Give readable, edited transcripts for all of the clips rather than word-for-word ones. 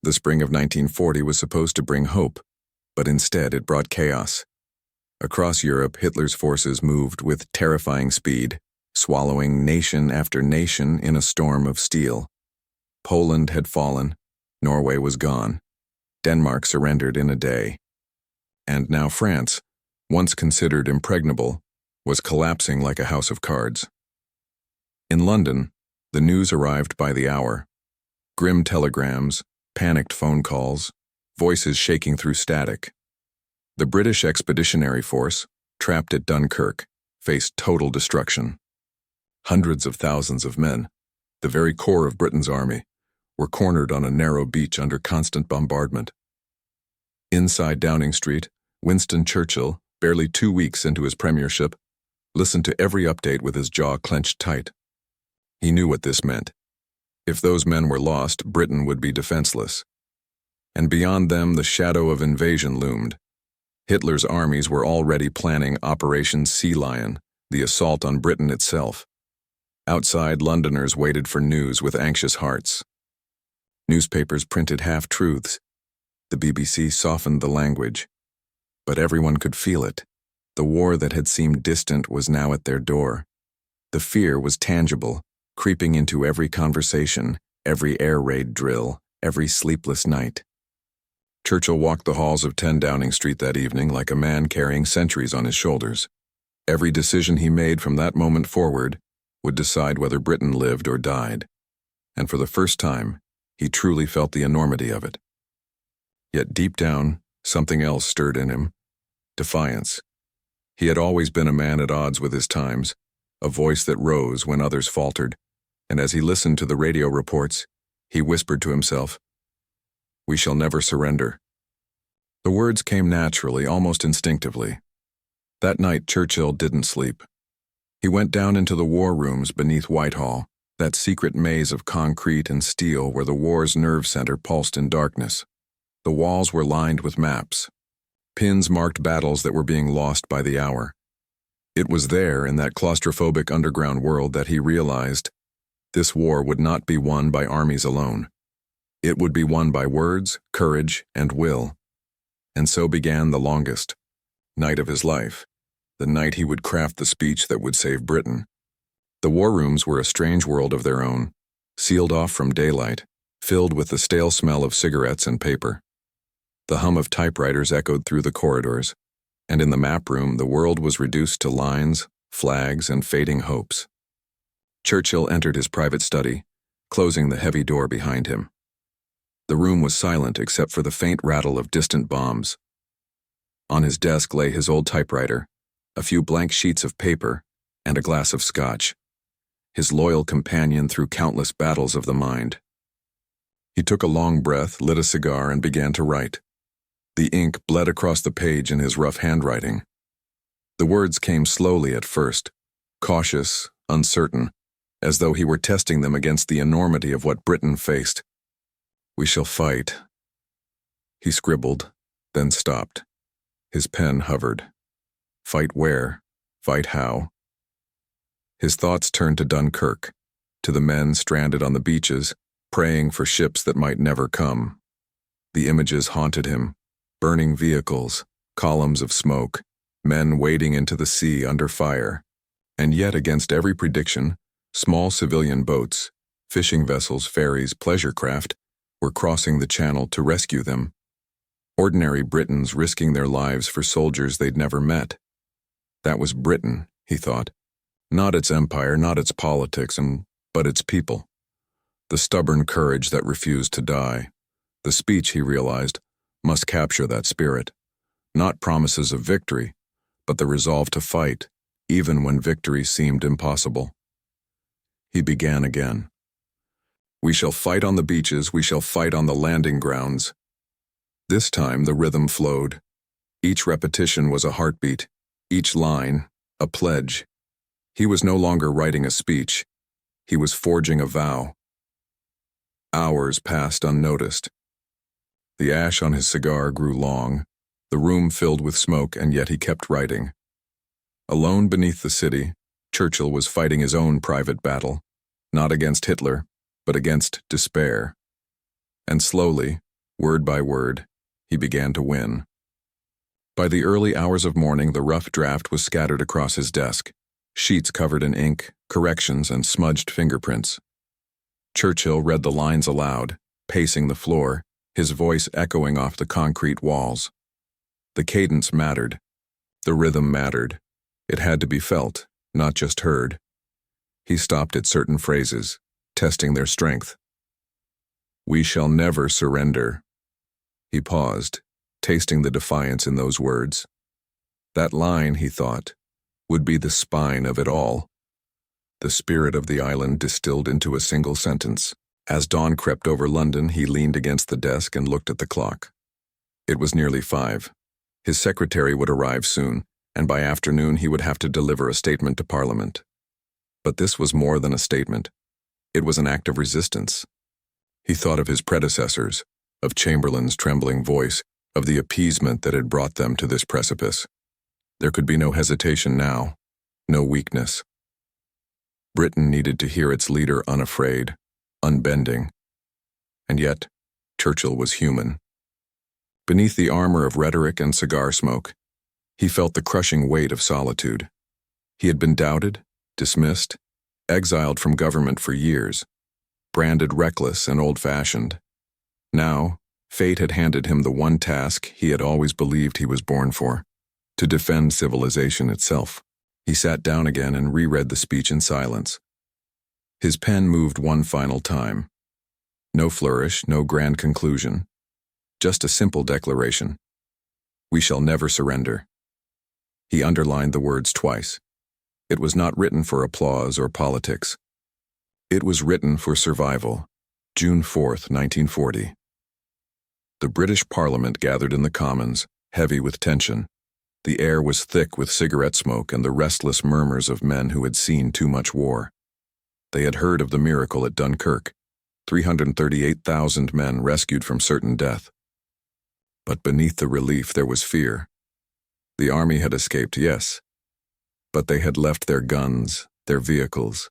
The spring of 1940 was supposed to bring hope, but instead it brought chaos. Across Europe, Hitler's forces moved with terrifying speed, swallowing nation after nation in a storm of steel. Poland had fallen, Norway was gone, Denmark surrendered in a day. And now France, once considered impregnable, was collapsing like a house of cards. In London, the news arrived by the hour. Grim telegrams, panicked phone calls, voices shaking through static. The British Expeditionary Force, trapped at Dunkirk, faced total destruction. Hundreds of thousands of men, the very core of Britain's army, were cornered on a narrow beach under constant bombardment. Inside Downing Street, Winston Churchill, barely 2 weeks into his premiership, listened to every update with his jaw clenched tight. He knew what this meant. If those men were lost, Britain would be defenseless. And beyond them, the shadow of invasion loomed. Hitler's armies were already planning Operation Sea Lion, the assault on Britain itself. Outside, Londoners waited for news with anxious hearts. Newspapers printed half-truths. The BBC softened the language. But everyone could feel it. The war that had seemed distant was now at their door. The fear was tangible, creeping into every conversation, every air raid drill, every sleepless night. Churchill walked the halls of 10 Downing Street that evening like a man carrying centuries on his shoulders. Every decision he made from that moment forward would decide whether Britain lived or died. And for the first time, he truly felt the enormity of it. Yet deep down, something else stirred in him. Defiance. He had always been a man at odds with his times, a voice that rose when others faltered, and as he listened to the radio reports, he whispered to himself, "We shall never surrender." The words came naturally, almost instinctively. That night, Churchill didn't sleep. He went down into the war rooms beneath Whitehall, that secret maze of concrete and steel where the war's nerve center pulsed in darkness. The walls were lined with maps. Pins marked battles that were being lost by the hour. It was there, in that claustrophobic underground world, that he realized this war would not be won by armies alone. It would be won by words, courage, and will. And so began the longest night of his life, the night he would craft the speech that would save Britain. The war rooms were a strange world of their own, sealed off from daylight, filled with the stale smell of cigarettes and paper. The hum of typewriters echoed through the corridors, and in the map room the world was reduced to lines, flags, and fading hopes. Churchill entered his private study, closing the heavy door behind him. The room was silent except for the faint rattle of distant bombs. On his desk lay his old typewriter, a few blank sheets of paper, and a glass of scotch, his loyal companion through countless battles of the mind. He took a long breath, lit a cigar, and began to write. The ink bled across the page in his rough handwriting. The words came slowly at first, cautious, uncertain, as though he were testing them against the enormity of what Britain faced. "We shall fight." He scribbled, then stopped. His pen hovered. Fight where? Fight how? His thoughts turned to Dunkirk, to the men stranded on the beaches, praying for ships that might never come. The images haunted him. Burning vehicles, columns of smoke, men wading into the sea under fire. And yet, against every prediction, small civilian boats, fishing vessels, ferries, pleasure craft, were crossing the channel to rescue them. Ordinary Britons risking their lives for soldiers they'd never met. That was Britain, he thought. Not its empire, not its politics, but its people. The stubborn courage that refused to die. The speech, he realized, must capture that spirit. Not promises of victory, but the resolve to fight, even when victory seemed impossible. He began again. "We shall fight on the beaches, we shall fight on the landing grounds." This time the rhythm flowed. Each repetition was a heartbeat, each line a pledge. He was no longer writing a speech. He was forging a vow. Hours passed unnoticed. The ash on his cigar grew long, the room filled with smoke, and yet he kept writing. Alone beneath the city, Churchill was fighting his own private battle, not against Hitler, but against despair. And slowly, Word by word, he began to win. By the early hours of morning, the rough draft was scattered across his desk, sheets covered in ink, corrections, and smudged fingerprints. Churchill read the lines aloud, pacing the floor, his voice echoing off the concrete walls. The cadence mattered. The rhythm mattered. It had to be felt, not just heard. He stopped at certain phrases, testing their strength. "We shall never surrender." He paused, tasting the defiance in those words. That line, he thought, would be the spine of it all. The spirit of the island distilled into a single sentence. As dawn crept over London, he leaned against the desk and looked at the clock. It was nearly 5. His secretary would arrive soon, and by afternoon he would have to deliver a statement to Parliament. But this was more than a statement. It was an act of resistance. He thought of his predecessors, of Chamberlain's trembling voice, of the appeasement that had brought them to this precipice. There could be no hesitation now, no weakness. Britain needed to hear its leader unafraid, unbending. And yet, Churchill was human. Beneath the armor of rhetoric and cigar smoke, he felt the crushing weight of solitude. He had been doubted, dismissed, exiled from government for years, branded reckless and old-fashioned. Now, fate had handed him the one task he had always believed he was born for, to defend civilization itself. He sat down again and reread the speech in silence. His pen moved one final time. No flourish, no grand conclusion. Just a simple declaration. We shall never surrender. He underlined the words twice. It was not written for applause or politics. It was written for survival. June 4th, 1940. The British Parliament gathered in the Commons, heavy with tension. The air was thick with cigarette smoke and the restless murmurs of men who had seen too much war. They had heard of the miracle at Dunkirk, 338,000 men rescued from certain death. But beneath the relief there was fear. The army had escaped, yes, but they had left their guns, their vehicles,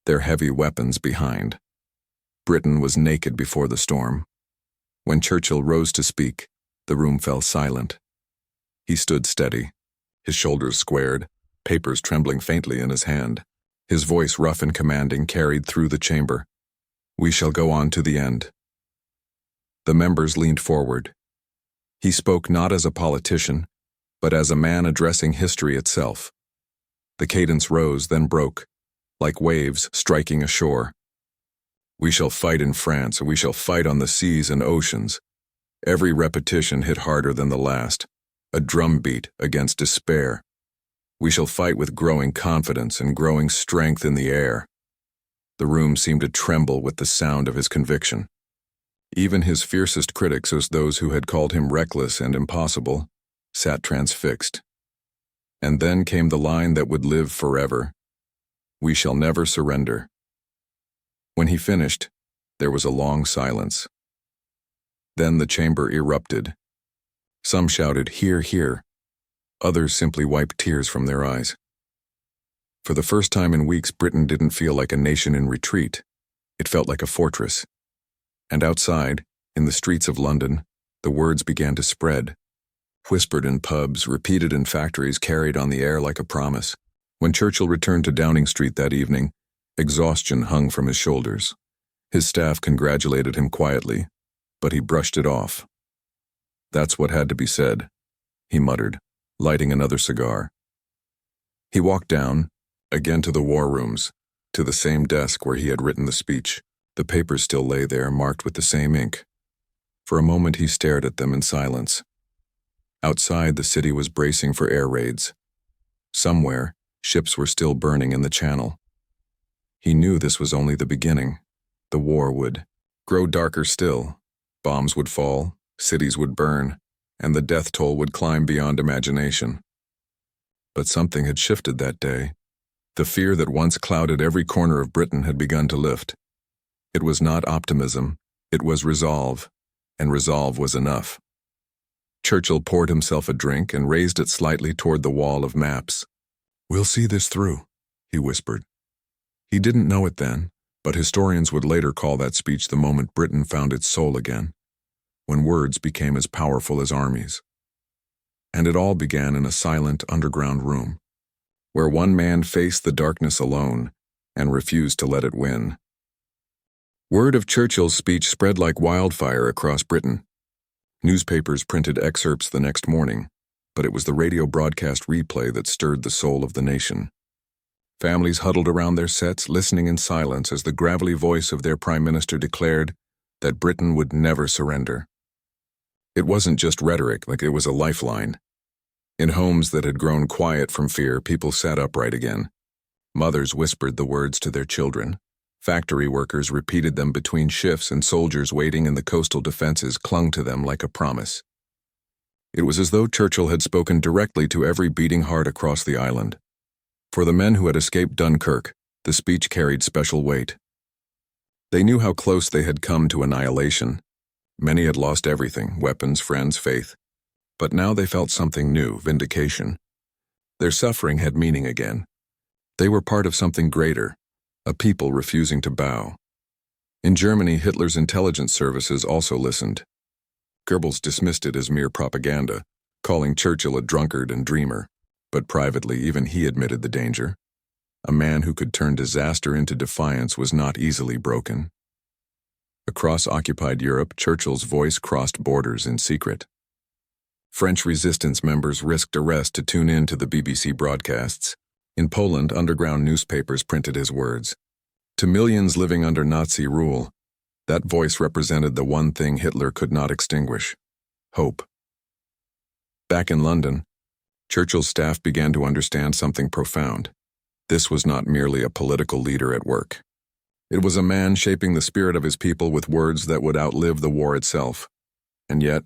their heavy weapons behind. Britain was naked before the storm. When Churchill rose to speak, the room fell silent. He stood steady, his shoulders squared, papers trembling faintly in his hand. His voice, rough and commanding, carried through the chamber. We shall go on to the end. The members leaned forward. He spoke not as a politician, but as a man addressing history itself. The cadence rose, then broke, like waves striking ashore. We shall fight in France, and we shall fight on the seas and oceans. Every repetition hit harder than the last, a drumbeat against despair. We shall fight with growing confidence and growing strength in the air. The room seemed to tremble with the sound of his conviction. Even his fiercest critics, as those who had called him reckless and impossible, sat transfixed. And then came the line that would live forever. We shall never surrender. When he finished, there was a long silence. Then the chamber erupted. Some shouted, "Hear, hear." Others simply wiped tears from their eyes. For the first time in weeks, Britain didn't feel like a nation in retreat. It felt like a fortress. And outside, in the streets of London, the words began to spread. Whispered in pubs, repeated in factories, carried on the air like a promise. When Churchill returned to Downing Street that evening, exhaustion hung from his shoulders. His staff congratulated him quietly, but he brushed it off. That's what had to be said, he muttered, lighting another cigar. He walked down, again to the war rooms, to the same desk where he had written the speech. The papers still lay there, marked with the same ink. For a moment he stared at them in silence. Outside, the city was bracing for air raids. Somewhere, ships were still burning in the Channel. He knew this was only the beginning. The war would grow darker still. Bombs would fall, cities would burn, and the death toll would climb beyond imagination. But something had shifted that day. The fear that once clouded every corner of Britain had begun to lift. It was not optimism, it was resolve, and resolve was enough. Churchill poured himself a drink and raised it slightly toward the wall of maps. "We'll see this through," he whispered. He didn't know it then, but historians would later call that speech the moment Britain found its soul again. when words became as powerful as armies. And it all began in a silent underground room, where one man faced the darkness alone and refused to let it win. Word of Churchill's speech spread like wildfire across Britain. Newspapers printed excerpts the next morning, but it was the radio broadcast replay that stirred the soul of the nation. Families huddled around their sets, listening in silence as the gravelly voice of their Prime Minister declared that Britain would never surrender. It wasn't just rhetoric, it was a lifeline. In homes that had grown quiet from fear, people sat upright again. Mothers whispered the words to their children. Factory workers repeated them between shifts, and soldiers waiting in the coastal defenses clung to them like a promise. It was as though Churchill had spoken directly to every beating heart across the island. For the men who had escaped Dunkirk, the speech carried special weight. They knew how close they had come to annihilation. Many had lost everything: weapons, friends, faith. But now they felt something new: vindication. Their suffering had meaning again. They were part of something greater, a people refusing to bow. In Germany, Hitler's intelligence services also listened. Goebbels dismissed it as mere propaganda, calling Churchill a drunkard and dreamer. But privately, even he admitted the danger. A man who could turn disaster into defiance was not easily broken. Across occupied Europe, Churchill's voice crossed borders in secret. French resistance members risked arrest to tune in to the BBC broadcasts. In Poland, underground newspapers printed his words. To millions living under Nazi rule, that voice represented the one thing Hitler could not extinguish: hope. Back in London, Churchill's staff began to understand something profound. This was not merely a political leader at work. It was a man shaping the spirit of his people with words that would outlive the war itself. And yet,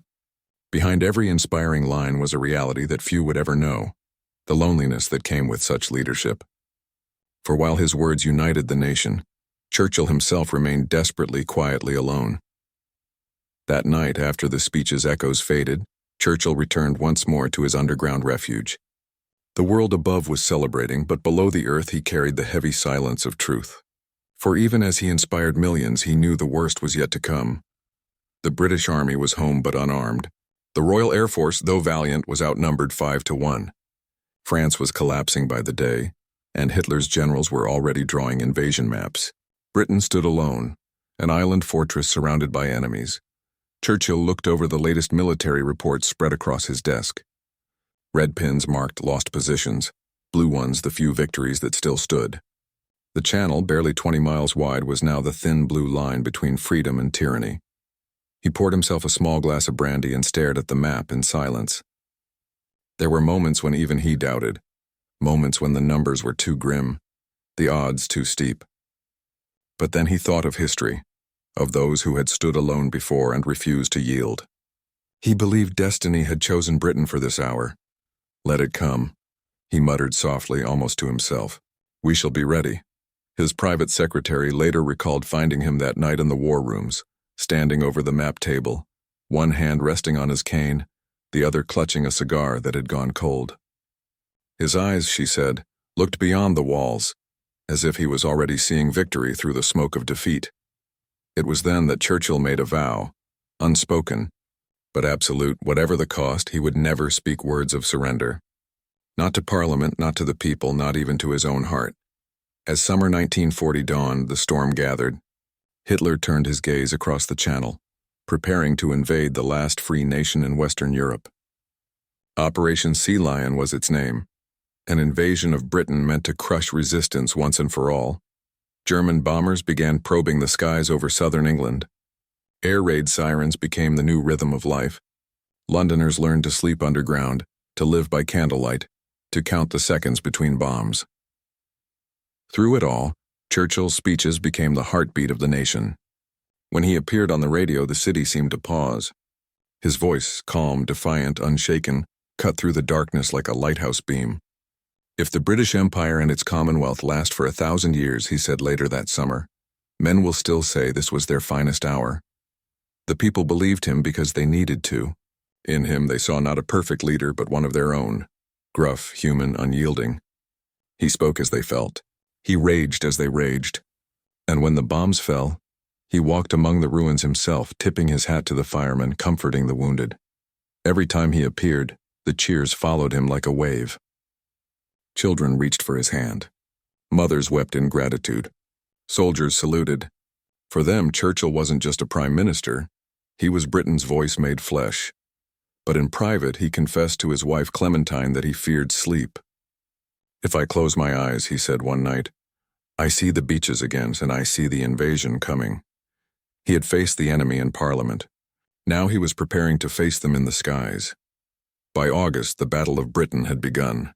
behind every inspiring line was a reality that few would ever know: the loneliness that came with such leadership. For while his words united the nation, Churchill himself remained desperately, quietly alone. That night, after the speech's echoes faded, Churchill returned once more to his underground refuge. The world above was celebrating, but below the earth he carried the heavy silence of truth. For even as he inspired millions, he knew the worst was yet to come. The British Army was home but unarmed. The Royal Air Force, though valiant, was outnumbered 5-1. France was collapsing by the day, and Hitler's generals were already drawing invasion maps. Britain stood alone, an island fortress surrounded by enemies. Churchill looked over the latest military reports spread across his desk. Red pins marked lost positions, blue ones the few victories that still stood. The channel, barely 20 miles wide, was now the thin blue line between freedom and tyranny. He poured himself a small glass of brandy and stared at the map in silence. There were moments when even he doubted, moments when the numbers were too grim, the odds too steep. But then he thought of history, of those who had stood alone before and refused to yield. He believed destiny had chosen Britain for this hour. Let it come, he muttered softly, almost to himself. We shall be ready. His private secretary later recalled finding him that night in the war rooms, standing over the map table, one hand resting on his cane, the other clutching a cigar that had gone cold. His eyes, she said, looked beyond the walls, as if he was already seeing victory through the smoke of defeat. It was then that Churchill made a vow, unspoken, but absolute. Whatever the cost, he would never speak words of surrender. Not to Parliament, not to the people, not even to his own heart. As summer 1940 dawned, the storm gathered. Hitler turned his gaze across the Channel, preparing to invade the last free nation in Western Europe. Operation Sea Lion was its name. An invasion of Britain meant to crush resistance once and for all. German bombers began probing the skies over southern England. Air raid sirens became the new rhythm of life. Londoners learned to sleep underground, to live by candlelight, to count the seconds between bombs. Through it all, Churchill's speeches became the heartbeat of the nation. When he appeared on the radio, the city seemed to pause. His voice, calm, defiant, unshaken, cut through the darkness like a lighthouse beam. If the British Empire and its Commonwealth last for 1,000 years, he said later that summer, men will still say this was their finest hour. The people believed him because they needed to. In him they saw not a perfect leader, but one of their own, gruff, human, unyielding. He spoke as they felt. He raged as they raged. And when the bombs fell, He walked among the ruins himself, tipping his hat to the firemen, comforting the wounded. Every time he appeared, the cheers followed him like a wave. Children reached for his hand. Mothers wept in gratitude. Soldiers saluted. For them, Churchill wasn't just a prime minister. He was Britain's voice made flesh. But in private, he confessed to his wife Clementine that he feared sleep. "If I close my eyes," he said one night, "I see the beaches again, and I see the invasion coming." He had faced the enemy in Parliament. Now he was preparing to face them in the skies. By August, the Battle of Britain had begun.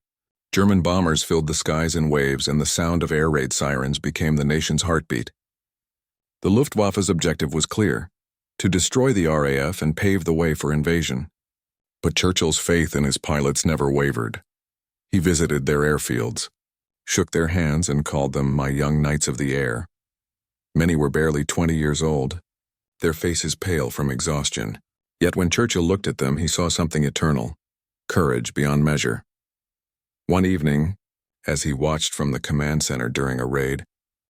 German bombers filled the skies in waves, and the sound of air raid sirens became the nation's heartbeat. The Luftwaffe's objective was clear: to destroy the RAF and pave the way for invasion. But Churchill's faith in his pilots never wavered. He visited their airfields, shook their hands, and called them "my young knights of the air." Many were barely 20 years old, their faces pale from exhaustion. Yet when Churchill looked at them, he saw something eternal: courage beyond measure. One evening, as he watched from the command center during a raid,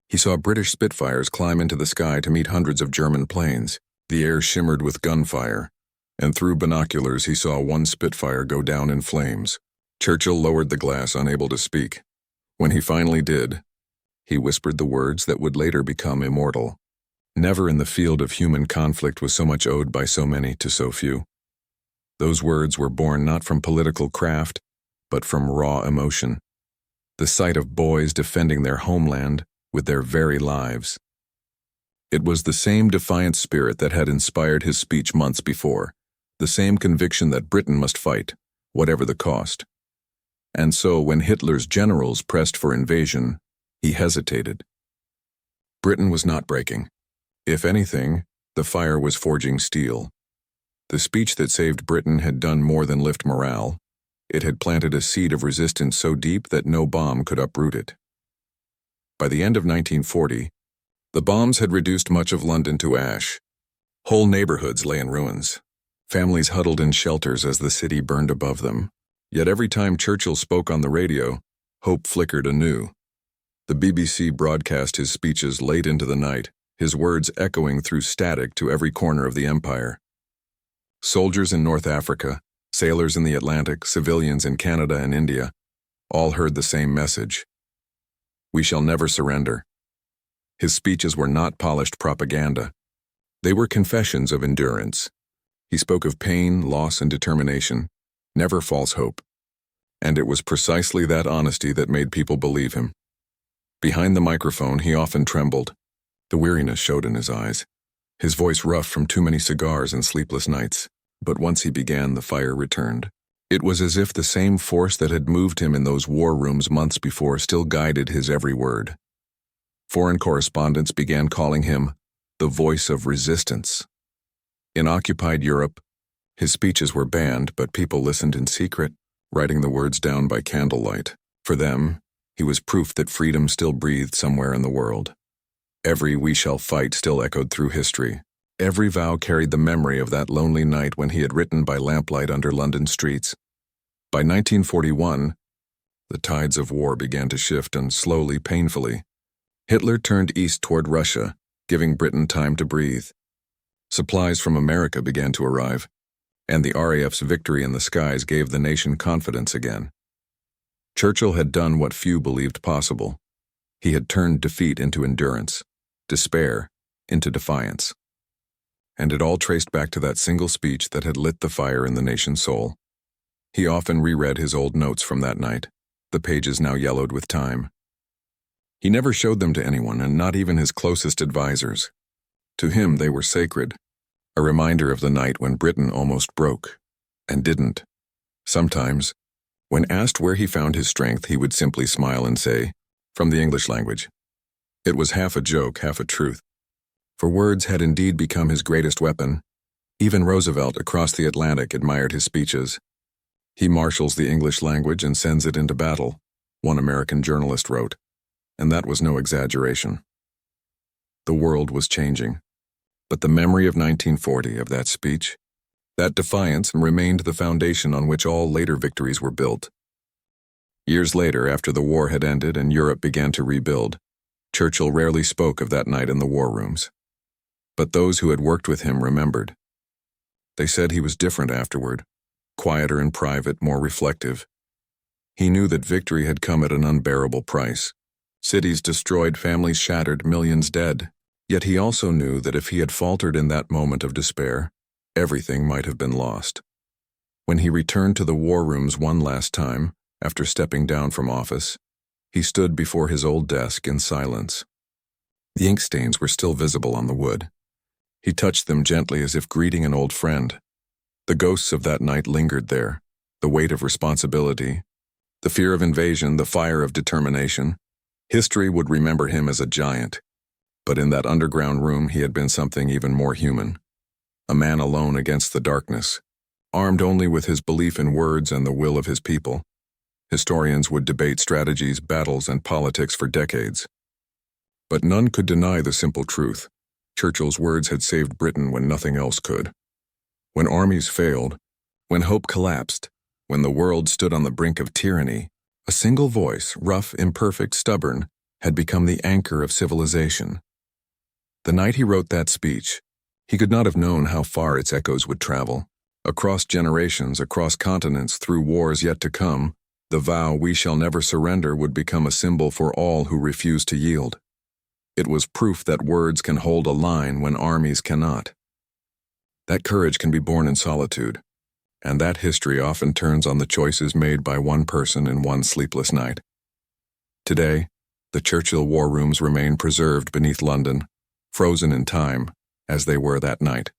he saw British Spitfires climb into the sky to meet hundreds of German planes. The air shimmered with gunfire, and through binoculars he saw one Spitfire go down in flames. Churchill lowered the glass, unable to speak. When he finally did, he whispered the words that would later become immortal. Never in the field of human conflict was so much owed by so many to so few. Those words were born not from political craft, but from raw emotion. The sight of boys defending their homeland with their very lives. It was the same defiant spirit that had inspired his speech months before, the same conviction that Britain must fight, whatever the cost. And so when Hitler's generals pressed for invasion, he hesitated. Britain was not breaking. If anything, the fire was forging steel. The speech that saved Britain had done more than lift morale. It had planted a seed of resistance so deep that no bomb could uproot it. By the end of 1940, the bombs had reduced much of London to ash. Whole neighborhoods lay in ruins. Families huddled in shelters as the city burned above them. Yet every time Churchill spoke on the radio, hope flickered anew. The BBC broadcast his speeches late into the night, his words echoing through static to every corner of the empire. Soldiers in North Africa, sailors in the Atlantic, civilians in Canada and India, all heard the same message: "We shall never surrender." His speeches were not polished propaganda. They were confessions of endurance. He spoke of pain, loss, and determination, never false hope. And it was precisely that honesty that made people believe him. Behind the microphone, he often trembled. The weariness showed in his eyes, his voice rough from too many cigars and sleepless nights. But once he began, the fire returned. It was as if the same force that had moved him in those war rooms months before still guided his every word. Foreign correspondents began calling him the voice of resistance. In occupied Europe, his speeches were banned, but people listened in secret, writing the words down by candlelight. For them, he was proof that freedom still breathed somewhere in the world. Every "we shall fight" still echoed through history. Every vow carried the memory of that lonely night when he had written by lamplight under London streets. By 1941, the tides of war began to shift, and slowly, painfully, Hitler turned east toward Russia, giving Britain time to breathe. Supplies from America began to arrive, and the RAF's victory in the skies gave the nation confidence again. Churchill had done what few believed possible. He had turned defeat into endurance, despair into defiance. And it all traced back to that single speech that had lit the fire in the nation's soul. He often reread his old notes from that night, the pages now yellowed with time. He never showed them to anyone, and not even his closest advisors. To him, they were sacred, a reminder of the night when Britain almost broke, and didn't. Sometimes, when asked where he found his strength, he would simply smile and say, "From the English language." It was half a joke, half a truth. For words had indeed become his greatest weapon. Even Roosevelt across the Atlantic admired his speeches. "He marshals the English language and sends it into battle," one American journalist wrote, and that was no exaggeration. The world was changing, but the memory of 1940, of that speech, that defiance, remained the foundation on which all later victories were built. Years later, after the war had ended and Europe began to rebuild, Churchill rarely spoke of that night in the war rooms. But those who had worked with him remembered. They said he was different afterward, quieter in private, more reflective. He knew that victory had come at an unbearable price. Cities destroyed, families shattered, millions dead. Yet he also knew that if he had faltered in that moment of despair, everything might have been lost. When he returned to the war rooms one last time, after stepping down from office, he stood before his old desk in silence. The ink stains were still visible on the wood. He touched them gently as if greeting an old friend. The ghosts of that night lingered there, the weight of responsibility, the fear of invasion, the fire of determination. History would remember him as a giant, but in that underground room he had been something even more human. A man alone against the darkness, armed only with his belief in words and the will of his people. Historians would debate strategies, battles, and politics for decades. But none could deny the simple truth. Churchill's words had saved Britain when nothing else could. When armies failed, when hope collapsed, when the world stood on the brink of tyranny, a single voice, rough, imperfect, stubborn, had become the anchor of civilization. The night he wrote that speech, he could not have known how far its echoes would travel. Across generations, across continents, through wars yet to come, the vow, "We shall never surrender," would become a symbol for all who refuse to yield. It was proof that words can hold a line when armies cannot. That courage can be born in solitude, and that history often turns on the choices made by one person in one sleepless night. Today, the Churchill war rooms remain preserved beneath London, frozen in time, as they were that night.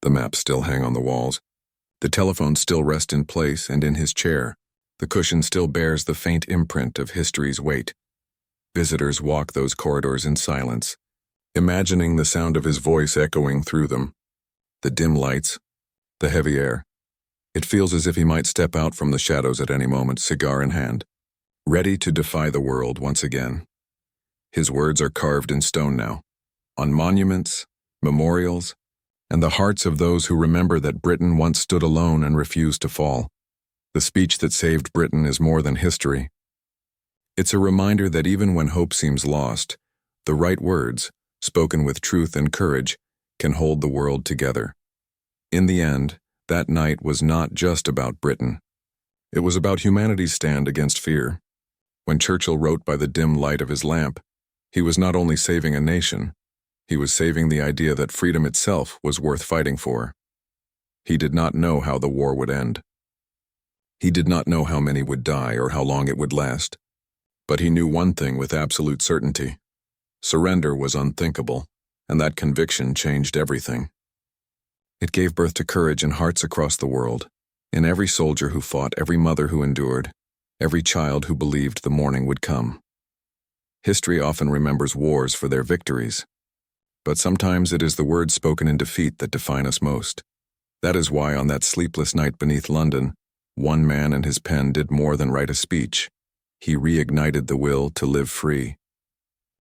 The maps still hang on the walls. The telephone still rests in place and in his chair. The cushion still bears the faint imprint of history's weight. Visitors walk those corridors in silence, imagining the sound of his voice echoing through them. The dim lights, the heavy air. It feels as if he might step out from the shadows at any moment, cigar in hand, ready to defy the world once again. His words are carved in stone now, on monuments, memorials, and the hearts of those who remember that Britain once stood alone and refused to fall. The speech that saved Britain is more than history. It's a reminder that even when hope seems lost, the right words, spoken with truth and courage, can hold the world together. In the end, that night was not just about Britain. It was about humanity's stand against fear. When Churchill wrote by the dim light of his lamp, he was not only saving a nation, he was saving the idea that freedom itself was worth fighting for. He did not know how the war would end. He did not know how many would die or how long it would last. But he knew one thing with absolute certainty. Surrender was unthinkable, and that conviction changed everything. It gave birth to courage in hearts across the world, in every soldier who fought, every mother who endured, every child who believed the morning would come. History often remembers wars for their victories, but sometimes it is the words spoken in defeat that define us most. That is why on that sleepless night beneath London, one man and his pen did more than write a speech. He reignited the will to live free.